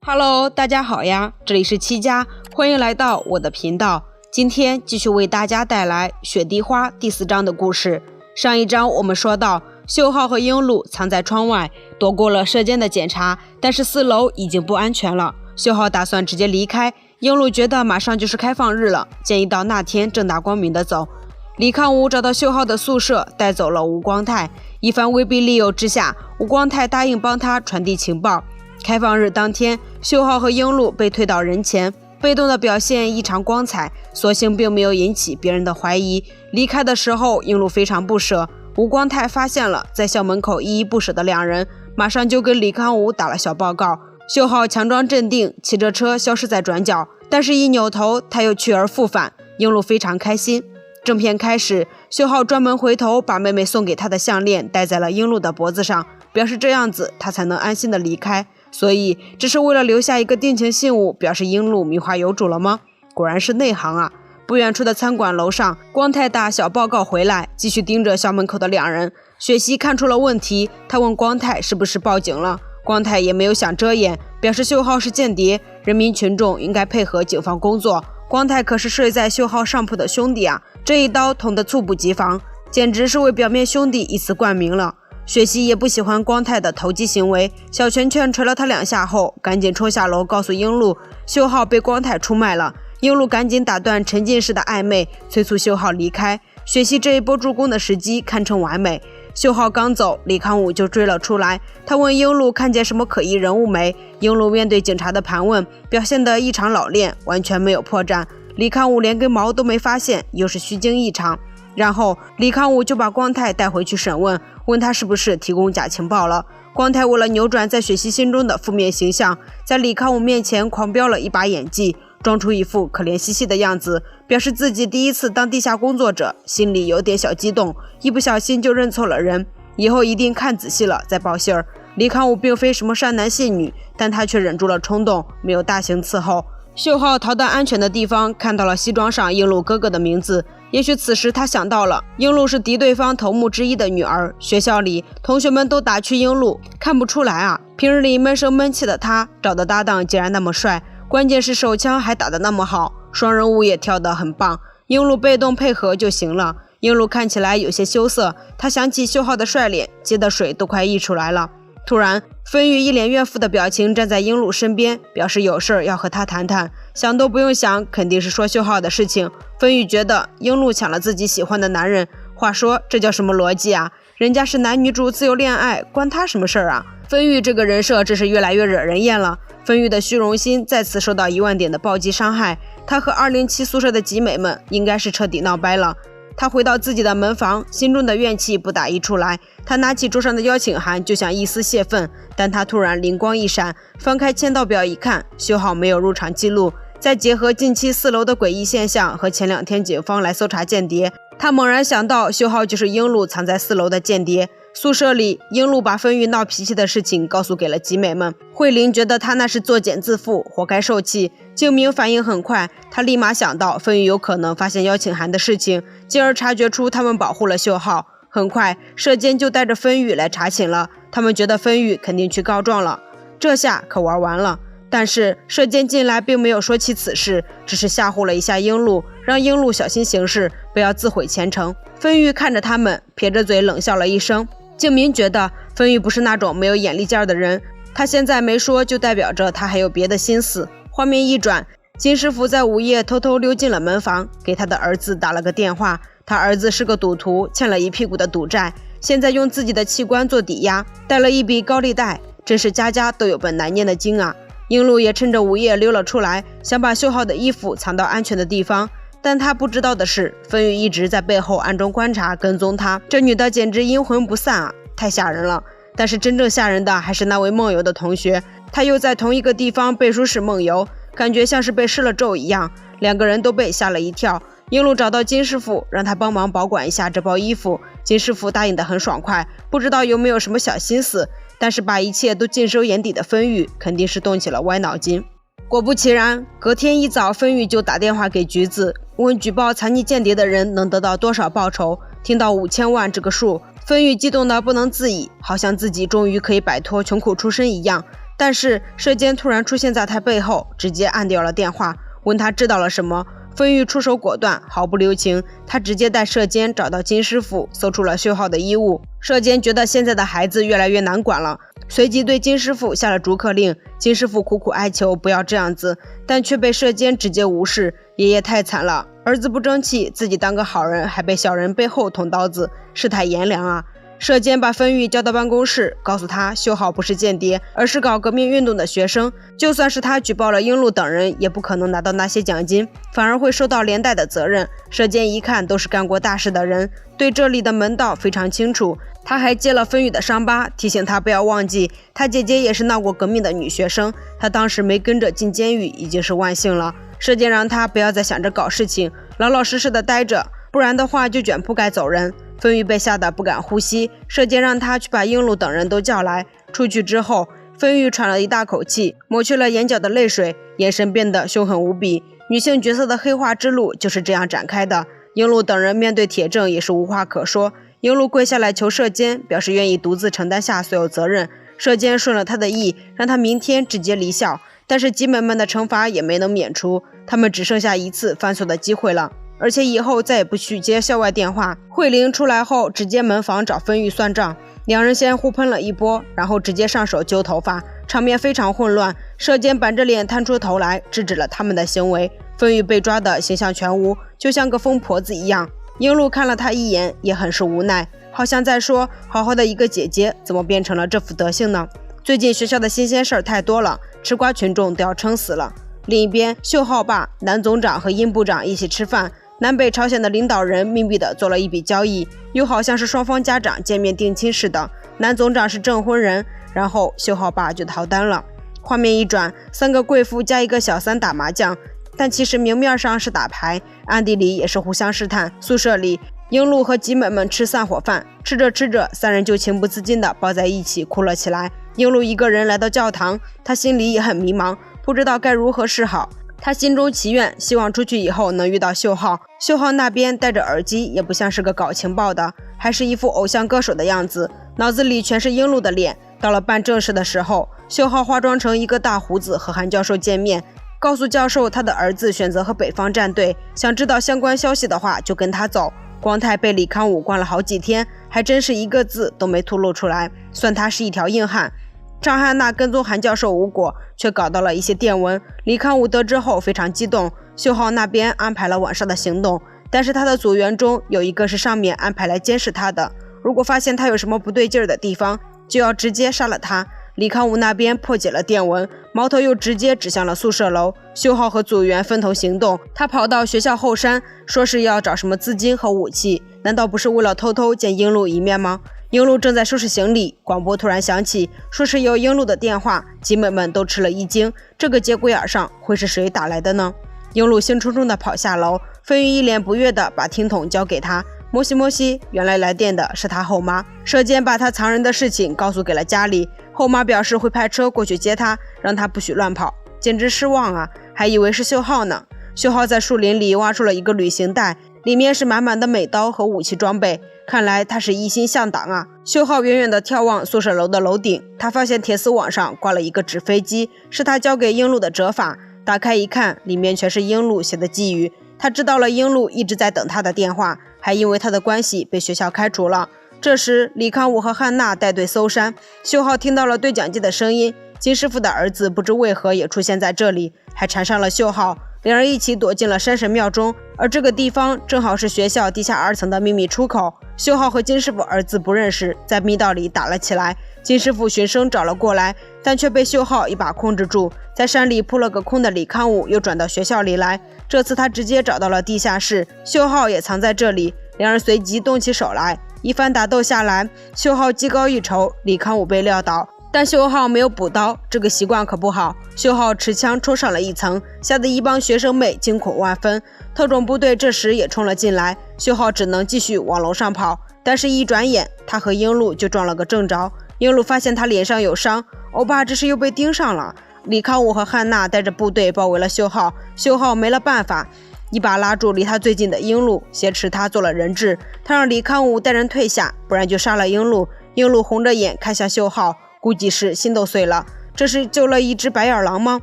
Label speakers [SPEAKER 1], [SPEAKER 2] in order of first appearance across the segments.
[SPEAKER 1] Hello， 大家好呀，这里是七家，欢迎来到我的频道。今天继续为大家带来雪滴花第4章的故事。上一章我们说到，秀浩和樱露藏在窗外，躲过了射监的检查，但是4楼已经不安全了。秀浩打算直接离开，樱露觉得马上就是开放日了，建议到那天正大光明的走。李康武找到秀浩的宿舍，带走了吴光泰。一番威逼利诱之下，吴光泰答应帮他传递情报。开放日当天，秀浩和樱露被推到人前，被动的表现异常光彩，所幸并没有引起别人的怀疑。离开的时候，樱露非常不舍。吴光泰发现了在校门口依依不舍的两人，马上就跟李康武打了小报告。秀浩强装镇定，骑着车消失在转角，但是一扭头他又去而复返。樱露非常开心。正片开始，秀浩专门回头把妹妹送给他的项链戴在了樱露的脖子上，表示这样子他才能安心的离开。所以这是为了留下一个定情信物，表示樱露名花有主了吗？果然是内行啊。不远处的餐馆楼上，光泰打小报告回来，继续盯着校门口的两人。雪溪看出了问题，他问光泰是不是报警了。光泰也没有想遮掩，表示秀浩是间谍，人民群众应该配合警方工作。光泰可是睡在秀浩上铺的兄弟啊，这一刀捅得猝不及防，简直是为表面兄弟以此冠名了。雪溪也不喜欢光泰的投机行为，小拳拳捶了他2下后，赶紧冲下楼告诉樱露，秀浩被光泰出卖了。樱露赶紧打断沉浸式的暧昧，催促秀浩离开。雪溪这一波助攻的时机堪称完美。秀浩刚走，李康武就追了出来，他问樱露看见什么可疑人物没？樱露面对警察的盘问，表现得异常老练，完全没有破绽。李康武连根毛都没发现，又是虚惊一场。然后李康武就把光泰带回去审问，问他是不是提供假情报了。光泰为了扭转在雪溪心中的负面形象，在李康武面前狂飙了一把演技，装出一副可怜兮兮的样子，表示自己第一次当地下工作者，心里有点小激动，一不小心就认错了人，以后一定看仔细了再报信儿。李康武并非什么善男信女，但他却忍住了冲动，没有大刑伺候。秀浩逃到安全的地方，看到了西装上樱露哥哥的名字，也许此时他想到了樱露是敌对方头目之一的女儿。学校里同学们都打趣樱露，看不出来啊，平日里闷声闷气的他找的搭档竟然那么帅，关键是手枪还打得那么好，双人舞也跳得很棒，樱露被动配合就行了。樱露看起来有些羞涩，他想起秀浩的帅脸，接的水都快溢出来了。突然芬玉一脸怨妇的表情站在樱露身边，表示有事要和他谈谈。想都不用想，肯定是说秀浩的事情。芬玉觉得樱露抢了自己喜欢的男人，话说这叫什么逻辑啊？人家是男女主自由恋爱，关他什么事儿啊？芬玉这个人设真是越来越惹人厌了。芬玉的虚荣心再次受到1万点的暴击伤害，他和207宿舍的集美们应该是彻底闹掰了。他回到自己的门房，心中的怨气不打一处来。他拿起桌上的邀请函，就想一丝泄愤，但他突然灵光一闪，翻开签到表一看，秀浩没有入场记录。再结合近期4楼的诡异现象和前2天警方来搜查间谍，他猛然想到秀浩就是樱露藏在4楼的间谍。宿舍里，樱露把芬玉闹脾气的事情告诉给了集美们。慧玲觉得他那是作茧自缚，活该受气。静明反应很快，他立马想到芬玉有可能发现邀请函的事情，进而察觉出他们保护了秀浩。很快，舍监就带着芬玉来查寝了，他们觉得芬玉肯定去告状了，这下可玩完了。但是舍监进来并没有说起此事，只是吓唬了一下樱露，让樱露小心行事，不要自毁前程。芬玉看着他们，撇着嘴冷笑了一声。静明觉得芬玉不是那种没有眼力劲儿的人，他现在没说就代表着他还有别的心思。画面一转，金师傅在午夜偷偷溜进了门房，给他的儿子打了个电话。他儿子是个赌徒，欠了一屁股的赌债，现在用自己的器官做抵押，贷了一笔高利贷，真是家家都有本难念的经啊。樱露也趁着午夜溜了出来，想把秀浩的衣服藏到安全的地方，但他不知道的是，芬玉一直在背后暗中观察跟踪他，这女的简直阴魂不散啊，太吓人了。但是真正吓人的还是那位梦游的同学，他又在同一个地方背书时梦游，感觉像是被施了咒一样，2个人都被吓了一跳。樱露找到金师傅，让他帮忙保管一下这包衣服。金师傅答应得很爽快，不知道有没有什么小心思，但是把一切都尽收眼底的芬玉肯定是动起了歪脑筋。果不其然，隔天一早，芬玉就打电话给橘子，问举报残疾间谍的人能得到多少报酬。听到5000万这个数，芬玉激动得不能自已，好像自己终于可以摆脱穷苦出身一样。但是射监突然出现在他背后，直接按掉了电话，问他知道了什么。丰玉出手果断，毫不留情，他直接带射监找到金师傅，搜出了秀浩的衣物。射监觉得现在的孩子越来越难管了，随即对金师傅下了逐客令。金师傅苦苦哀求不要这样子，但却被射监直接无视。爷爷太惨了，儿子不争气，自己当个好人还被小人背后捅刀子，世态炎凉啊。射监把丰玉叫到办公室，告诉他秀浩不是间谍，而是搞革命运动的学生，就算是他举报了英禄等人，也不可能拿到那些奖金，反而会受到连带的责任。射监一看都是干过大事的人，对这里的门道非常清楚。他还揭了丰玉的伤疤，提醒他不要忘记他姐姐也是闹过革命的女学生，他当时没跟着进监狱已经是万幸了。射监让他不要再想着搞事情，老老实实的待着，不然的话就卷铺盖走人。丰玉被吓得不敢呼吸，射监让他去把英禄等人都叫来。出去之后，丰玉喘了一大口气，抹去了眼角的泪水，眼神变得凶狠无比。女性角色的黑化之路就是这样展开的。英禄等人面对铁证也是无话可说，英禄跪下来求射监，表示愿意独自承担下所有责任。射监顺了他的意，让他明天直接离校，但是集美们的惩罚也没能免除，他们只剩下一次犯错的机会了。而且以后再也不许接校外电话。慧玲出来后直接门房找丰玉算账，两人先互喷了一波，然后直接上手揪头发，场面非常混乱。射监板着脸探出头来制止了他们的行为，丰玉被抓的形象全无，就像个疯婆子一样。英禄看了他一眼，也很是无奈，好像在说好好的一个姐姐怎么变成了这副德行呢？最近学校的新鲜事儿太多了，吃瓜群众都要撑死了。另一边，秀浩爸、南总长和殷部长一起吃饭，南北朝鲜的领导人秘密地做了一笔交易，又好像是双方家长见面定亲似的。南总长是证婚人，然后秀浩爸就逃单了。画面一转，三个贵妇加一个小三打麻将，但其实明面上是打牌，暗地里也是互相试探。宿舍里，英禄和集美们吃散伙饭，吃着吃着，三人就情不自禁地抱在一起哭了起来。英禄一个人来到教堂，他心里也很迷茫，不知道该如何是好。他心中祈愿，希望出去以后能遇到秀浩。秀浩那边戴着耳机，也不像是个搞情报的，还是一副偶像歌手的样子，脑子里全是英禄的脸。到了办正事的时候，秀浩化妆成一个大胡子和韩教授见面，告诉教授他的儿子选择和北方站队，想知道相关消息的话就跟他走。光太被李康武关了好几天，还真是一个字都没吐露出来，算他是一条硬汉。张汉娜跟踪韩教授无果，却搞到了一些电文。李康武得知后非常激动，秀浩那边安排了晚上的行动，但是他的组员中有一个是上面安排来监视他的，如果发现他有什么不对劲的地方，就要直接杀了他。李康武那边破解了电文，矛头又直接指向了宿舍楼。秀浩和组员分头行动，他跑到学校后山，说是要找什么资金和武器，难道不是为了偷偷见英禄一面吗？英禄正在收拾行李，广播突然响起，说是有英禄的电话，集美们都吃了一惊，这个节骨眼上会是谁打来的呢？英禄兴冲冲地跑下楼，飞鱼一脸不悦地把听筒交给他，摩西摩西，原来来电的是他后妈。射监把他藏人的事情告诉给了家里，后妈表示会派车过去接他，让他不许乱跑，简直失望啊，还以为是秀浩呢。秀浩在树林里挖出了一个旅行袋，里面是满满的美刀和武器装备，看来他是一心向党啊。秀浩远远地眺望宿舍楼的楼顶，他发现铁丝网上挂了一个纸飞机，是他交给英禄的折法，打开一看，里面全是英禄写的寄语。他知道了英禄一直在等他的电话，还因为他的关系被学校开除了。这时李康武和汉娜带队搜山，秀浩听到了对讲机的声音，金师傅的儿子不知为何也出现在这里，还缠上了秀浩，两人一起躲进了山神庙中，而这个地方正好是学校地下2层的秘密出口。秀浩和金师傅儿子不认识，在密道里打了起来，金师傅循声找了过来，但却被秀浩一把控制住。在山里扑了个空的李康武又转到学校里来，这次他直接找到了地下室，秀浩也藏在这里，两人随即动起手来。一番打斗下来，秀浩技高一筹，李康武被撂倒，但秀浩没有补刀，这个习惯可不好。秀浩持枪冲上了一层，吓得一帮学生妹惊恐万分。特种部队这时也冲了进来，秀浩只能继续往楼上跑，但是一转眼，他和英禄就撞了个正着。英禄发现他脸上有伤，欧巴这是又被盯上了。李康武和汉娜带着部队包围了秀浩，秀浩没了办法，一把拉住离他最近的英禄，挟持他做了人质。他让李康武带人退下，不然就杀了英禄。英禄红着眼看向秀浩，估计是心都碎了。这是救了一只白眼狼吗？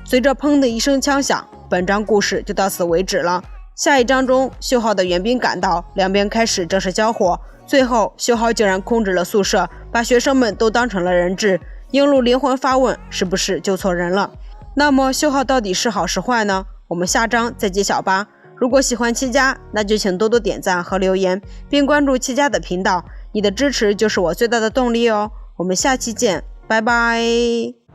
[SPEAKER 1] 随着砰的一声枪响，本章故事就到此为止了。下一章中，秀浩的援兵赶到，两边开始正式交火。最后，秀浩竟然控制了宿舍，把学生们都当成了人质。樱露灵魂发问，是不是救错人了？那么秀浩到底是好是坏呢？我们下章再揭晓吧。如果喜欢七家，那就请多多点赞和留言，并关注七家的频道，你的支持就是我最大的动力哦。我们下期见，拜拜。